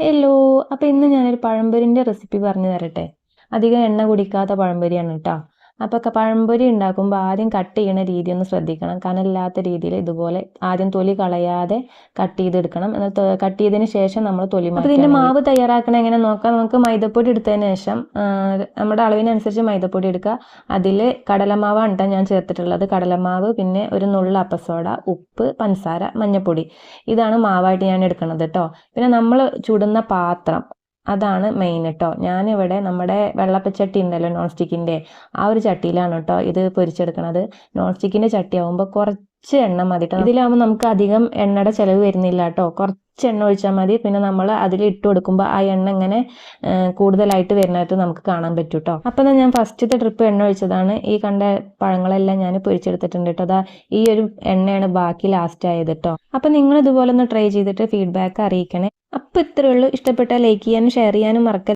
Hello, അപ്പോൾ ഇന്ന് ഞാനൊരു പഴംപൊരിൻ്റെ റെസിപ്പി പറഞ്ഞു തരട്ടെ. അധികം എണ്ണ കുടിക്കാത്ത പഴംപൊരിയാണ് കേട്ടോ. അപ്പോൾ പഴംപൊരി ഉണ്ടാക്കുമ്പോൾ ആദ്യം കട്ട് ചെയ്യണ രീതി ഒന്ന് ശ്രദ്ധിക്കണം. കനലില്ലാത്ത രീതിയിൽ ഇതുപോലെ ആദ്യം തൊലി കളയാതെ കട്ട് ചെയ്തെടുക്കണം. എന്നിട്ട് കട്ട് ചെയ്തതിന് ശേഷം നമ്മൾ തൊലി മാറ്റണം. അപ്പോൾ ഇതിൻ്റെ മാവ് തയ്യാറാക്കണം എങ്ങനെ നോക്കാം. നമുക്ക് മൈദപ്പൊടി എടുത്തതിന് ശേഷം നമ്മുടെ അളവിനനുസരിച്ച് മൈദപ്പൊടി എടുക്കുക. അതിൽ കടലമാവാണ് കേട്ടോ ഞാൻ ചേർത്തിട്ടുള്ളത്. കടലമാവ്, പിന്നെ ഒരു നുള്ള അപ്പസോഡ, ഉപ്പ്, പഞ്ചസാര, മഞ്ഞൾപ്പൊടി. ഇതാണ് മാവായിട്ട് ഞാൻ എടുക്കുന്നത് കേട്ടോ. പിന്നെ നമ്മൾ ചുടുന്ന പാത്രം, അതാണ് മെയിൻ കേട്ടോ. ഞാനിവിടെ നമ്മുടെ വെള്ളപ്പച്ചട്ടി ഉണ്ടല്ലോ, നോൺ സ്റ്റിക്കിൻ്റെ, ആ ഒരു ചട്ടിയിലാണ് കേട്ടോ ഇത് പൊരിച്ചെടുക്കണത്. നോൺ സ്റ്റിക്കിൻ്റെ ചട്ടി ആകുമ്പോൾ കുറച്ച് എണ്ണ മതി കേട്ടോ. ഇതിലാകുമ്പോൾ നമുക്ക് അധികം എണ്ണയുടെ ചിലവ് വരുന്നില്ല കേട്ടോ. കുറച്ച് എണ്ണ ഒഴിച്ചാൽ മതി. പിന്നെ നമ്മൾ അതിൽ ഇട്ട് കൊടുക്കുമ്പോൾ ആ എണ്ണ ഇങ്ങനെ കൂടുതലായിട്ട് വരുന്നതായിട്ട് നമുക്ക് കാണാൻ പറ്റും കേട്ടോ. അപ്പം ഞാൻ ഫസ്റ്റത്തെ ട്രിപ്പ് എണ്ണ ഒഴിച്ചതാണ്. ഈ കണ്ട പഴങ്ങളെല്ലാം ഞാൻ പൊരിച്ചെടുത്തിട്ടുണ്ട് കേട്ടോ. അതാ ഈ ഒരു എണ്ണയാണ് ബാക്കി ലാസ്റ്റ് ആയത് കേട്ടോ. അപ്പം നിങ്ങൾ ഇതുപോലെ ഒന്ന് ട്രൈ ചെയ്തിട്ട് ഫീഡ്ബാക്ക് അറിയിക്കണേ. അപ്പോൾ ഇത്രയേ ഉള്ളൂ. ഇഷ്ടപ്പെട്ടാൽ ലൈക്ക് ചെയ്യാനും ഷെയർ ചെയ്യാനും മറക്കരുത്.